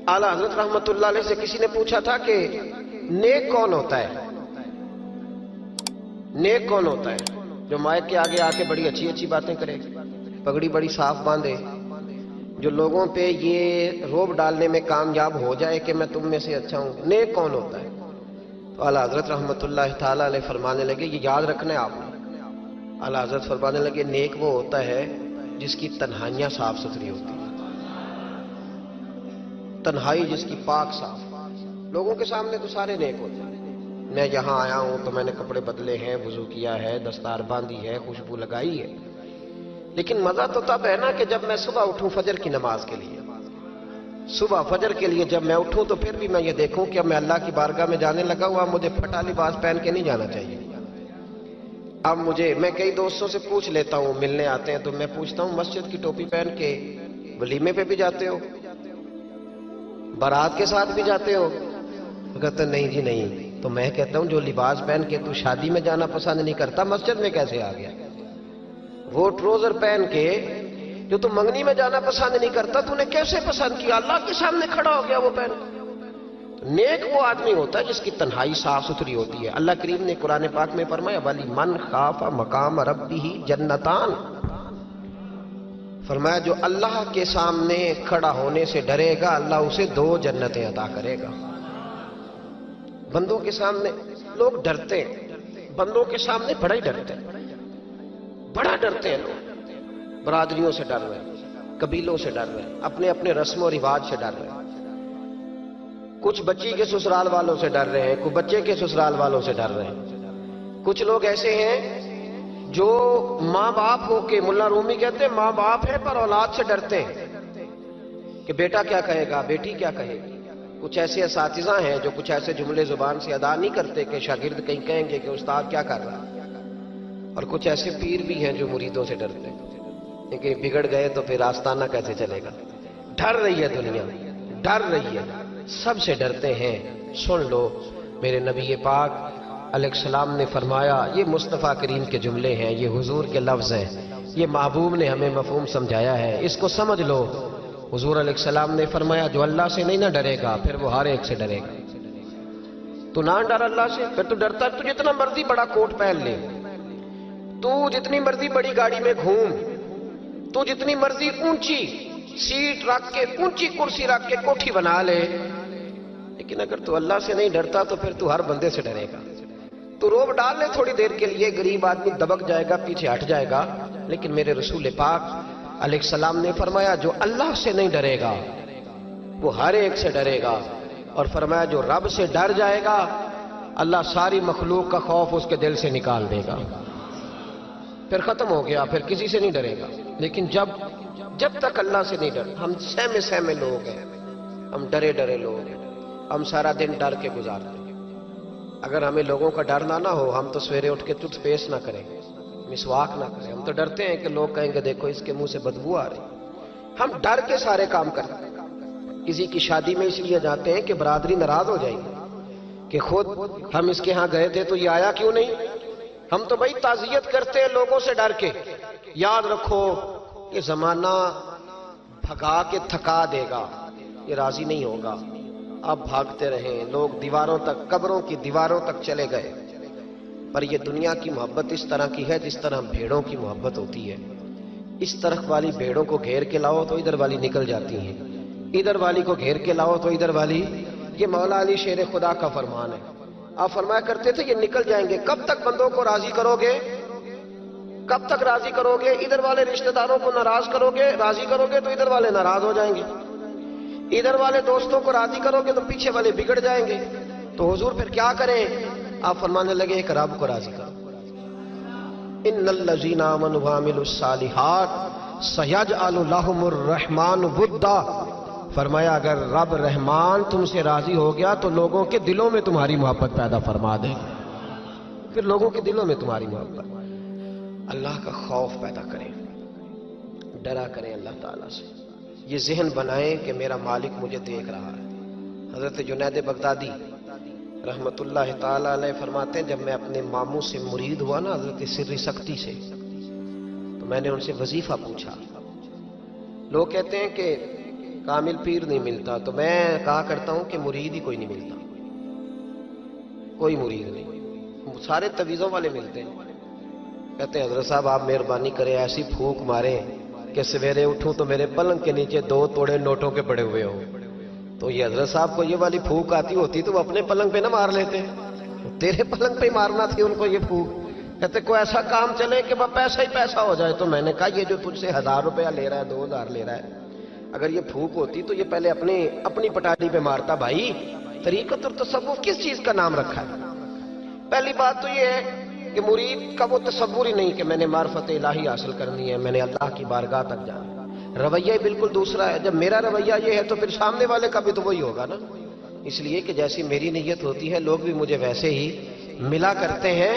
आला हजरत रहमतुल्लाह अलैह से किसी ने पूछा था कि नेक कौन होता है, नेक कौन होता है जो माइक के आगे आके बड़ी अच्छी अच्छी बातें करे, पगड़ी बड़ी साफ बांधे, जो लोगों पे ये रोब डालने में कामयाब हो जाए कि मैं तुम में से अच्छा हूं, नेक कौन होता है? तो आला हजरत रहमतुल्लाह ताला अलैह फरमाने लगे, ये याद रखना है आपने। आला हजरत फरमाने लगे, नेक वो होता है जिसकी तन्हाइयां साफ सुथरी होती है, तन्हाई जिसकी पाक साफ। लोगों के सामने तो सारे नेक होते हैं, मैं यहां आया हूं तो मैंने कपड़े बदले हैं, वुजू किया है, दस्तार बांधी है, खुशबू लगाई है, लेकिन मजा तो तब है ना कि जब मैं सुबह उठूं फजर की नमाज के लिए, सुबह फजर के लिए जब मैं उठूं तो फिर भी मैं ये देखूं कि अब मैं अल्लाह की बारगाह में जाने लगा हुआ, मुझे फटा लिबास पहन के नहीं जाना चाहिए। अब मैं कई दोस्तों से पूछ लेता हूं, मिलने आते हैं तो मैं पूछता हूं, मस्जिद की टोपी पहन के वलीमे पे भी जाते हो, बारात के साथ भी जाते हो? तो कहते नहीं जी नहीं। तो मैं कहता हूं, जो लिबास पहन के तू शादी में जाना पसंद नहीं करता, मस्जिद में कैसे आ गया? वो ट्राउजर पहन के जो तू मंगनी में जाना पसंद नहीं करता, तूने कैसे पसंद किया? अल्लाह के सामने खड़ा हो गया वो पहन। नेक वो आदमी होता है जिसकी तन्हाई साफ सुथरी होती है। अल्लाह करीम ने कुरान पाक में फरमाया, वली मन खाफा मकाम रब्बिही जन्नतान, फरमाया जो अल्लाह के सामने खड़ा होने से डरेगा, अल्लाह उसे 2 जन्नतें अता करेगा। बंदों के सामने लोग डरते हैं, बंदों के सामने बड़ा ही डरते हैं, बड़ा डरते हैं लोग। बरादरियों से डर रहे हैं, कबीलों से डर रहे हैं, अपने अपने रस्म और रिवाज से डर रहे हैं, कुछ बच्ची के ससुराल वालों से डर रहे हैं, कुछ बच्चे के ससुराल वालों से डर रहे हैं। कुछ लोग ऐसे हैं जो माँ बाप हो के, मुल्ला रूमी कहते हैं माँ बाप है पर औलाद से डरते हैं कि बेटा क्या कहेगा, बेटी क्या कहेगी। कुछ ऐसे असातिज़ा हैं जो कुछ ऐसे जुमले जुबान से अदा नहीं करते कि शागिर्द कहीं कहेंगे कि उस्ताद क्या कर रहा है। और कुछ ऐसे पीर भी हैं जो मुरीदों से डरते हैं कि बिगड़ गए तो फिर आस्ताना कैसे चलेगा। डर रही है दुनिया, डर रही है, सबसे डरते हैं। सुन लो, मेरे नबी पाक अलैहिस्सलाम ने फरमाया, ये मुस्तफ़ा करीम के जुमले हैं, ये हुजूर के लफ्ज़ हैं, ये महबूब ने हमें मफ़हूम समझाया है, इसको समझ लो। हुजूर अलैहिस्सलाम ने फरमाया, जो अल्लाह से नहीं ना डरेगा फिर वो हर एक से डरेगा। तू ना डर अल्लाह से, फिर तू डरता, तू जितना मर्जी बड़ा कोट पहन ले, तू जितनी मर्जी बड़ी गाड़ी में घूम, तू जितनी मर्जी ऊंची सीट रख के, ऊंची कुर्सी रख के कोठी बना ले, लेकिन अगर तू अल्लाह से नहीं डरता तो फिर तू हर बंदे से डरेगा। तू रोब डाल ले थोड़ी देर के लिए, गरीब आदमी दबक जाएगा, पीछे हट जाएगा, लेकिन मेरे रसूल पाक अलैहिस्सलाम ने फरमाया, जो अल्लाह से नहीं डरेगा वो हर एक से डरेगा। और फरमाया, जो रब से डर जाएगा अल्लाह सारी मखलूक का खौफ उसके दिल से निकाल देगा, फिर खत्म हो गया, फिर किसी से नहीं डरेगा। लेकिन जब तक अल्लाह से नहीं डर, हम सहमे सहमे लोग हैं, हम डरे डरे लोग हैं, हम सारा दिन डर के गुजारते हैं। अगर हमें लोगों का डर ना हो, हम तो सवेरे उठ के टूथपेस्ट ना करें, मिसवाक ना करें, हम तो डरते हैं कि लोग कहेंगे देखो इसके मुंह से बदबू आ रही। हम डर के सारे काम करते हैं। किसी की शादी में इसलिए जाते हैं कि बरादरी नाराज हो जाएगी कि खुद हम इसके यहाँ गए थे तो ये आया क्यों नहीं। हम तो भाई ताजियत करते हैं लोगों से डर के। याद रखो, ये जमाना भगा के थका देगा, ये राजी नहीं होगा। अब भागते रहें, लोग दीवारों तक, कब्रों की दीवारों तक चले गए, पर ये दुनिया की मोहब्बत इस तरह की है जिस तरह भेड़ों की मोहब्बत होती है। इस तरफ वाली भेड़ों को घेर के लाओ तो इधर वाली निकल जाती हैं, इधर वाली को घेर के लाओ तो इधर वाली। ये मौला अली शेर खुदा का फरमान है। आप फरमाया करते थे ये निकल जाएंगे। कब तक बंदों को राजी करोगे, कब तक राजी करोगे? इधर वाले रिश्तेदारों को नाराज करोगे, राजी करोगे तो इधर वाले नाराज हो जाएंगे, इधर वाले दोस्तों को राजी करोगे तो पीछे वाले बिगड़ जाएंगे। तो हुजूर फिर क्या करें? आप फरमाने लगे, एक रब को राजी करो। इन्नल्लज़ीना आमनू व अमिलुस्सालिहात सयजअलु लहुमुर रहमानु वुद्दा। फरमाया अगर रब रहमान तुमसे राजी हो गया तो लोगों के दिलों में तुम्हारी मोहब्बत पैदा फरमा दे, फिर लोगों के दिलों में तुम्हारी मोहब्बत। अल्लाह का खौफ पैदा करें, डरा करें अल्लाह ताला से। ये जहन बनाएं कि मेरा मालिक मुझे देख रहा है। हजरत जुनैद बगदादी रहमतुल्लाह ताला अलैह फरमाते हैं, जब मैं अपने मामू से मुरीद हुआ ना हजरत सिर्री सक्ती से, तो मैंने उनसे वजीफा पूछा। लोग कहते हैं कि कामिल पीर नहीं मिलता। तो मैं कहा करता हूं कि मुरीद ही कोई नहीं मिलता, कोई मुरीद नहीं, सारे तवीज़ों वाले मिलते हैं। कहते हैं हजरत साहब आप मेहरबानी करें, ऐसी फूंक मारे कि सवेरे उठूं तो मेरे पलंग के नीचे 2 तोड़े नोटों के पड़े हुए हो। तो ये हजरत साहब को ये वाली फूंक आती होती तो वो अपने पलंग पे ना मार लेते, तेरे पलंग पे मारना थी उनको ये फूंक। कहते कोई ऐसा काम चले कि वह पैसा ही पैसा हो जाए। तो मैंने कहा ये जो तुझसे 1000 रुपया ले रहा है, 2000 ले रहा है, अगर ये फूंक होती तो ये पहले अपनी पटाली पे मारता। भाई तरीक़त और तसव्वुफ किस चीज का नाम रखा है? पहली बात तो ये है कि मुरीद का वो तसव्वुर ही नहीं कि मैंने मार्फत इलाही हासिल करनी है, मैंने अल्लाह की बारगाह तक जाना। रवैया ही बिल्कुल दूसरा है। जब मेरा रवैया ये है तो फिर सामने वाले का भी तो वही होगा ना। इसलिए कि जैसी मेरी नीयत होती है लोग भी मुझे वैसे ही मिला करते हैं।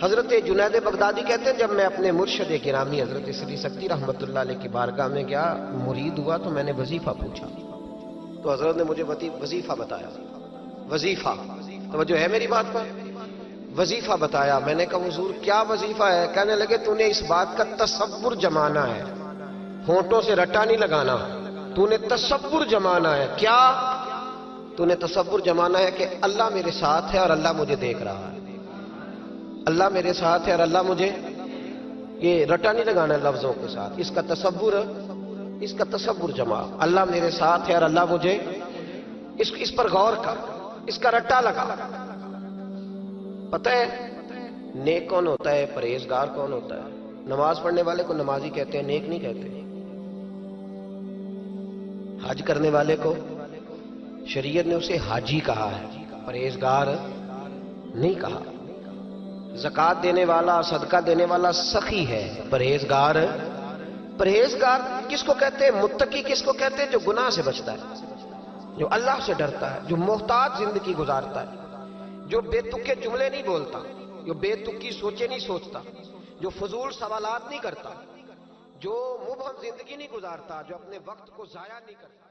हजरत जुनैद बगदादी कहते हैं जब मैं अपने मुर्शद गिरामी हजरत श्री सक्ती रहमतुल्लाह अलैह की बारगाह में गया, मुरीद हुआ तो मैंने वजीफा पूछा, तो हजरत ने मुझे वजीफा बताया। वजीफा तो जो है मेरी बात पर, वजीफा बताया। मैंने कहा हुजूर क्या वजीफा है? कहने लगे तूने इस बात का तसव्वुर जमाना है, होंठों से रट्टा नहीं लगाना, तूने तसव्वुर जमाना है। क्या? तूने तसव्वुर जमाना है कि अल्लाह मेरे साथ है और अल्लाह मुझे देख रहा है, अल्लाह मेरे साथ है और अल्लाह मुझे, ये रटा नहीं लगाना लफ्जों के साथ, इसका तसव्वुर जमा, अल्लाह मेरे साथ है और अल्लाह मुझे, इस पर गौर कर, इसका रट्टा लगा। पता है नेक कौन होता है, परहेजगार कौन होता है? नमाज पढ़ने वाले को नमाजी कहते हैं, नेक नहीं कहते। हज करने वाले को शरीयत ने उसे हाजी कहा है, परहेजगार नहीं कहा। ज़कात देने वाला, सदका देने वाला सखी है, परहेजगार। परहेजगार किसको कहते हैं? मुत्तकी किसको कहते हैं? जो गुनाह से बचता है, जो अल्लाह से डरता है, जो मोहताज जिंदगी गुजारता है, जो बेतुके जुमले नहीं बोलता, जो बेतुकी सोचे नहीं सोचता, जो फजूल सवालात नहीं करता, जो मुबहम जिंदगी नहीं गुजारता, जो अपने वक्त को जाया नहीं करता।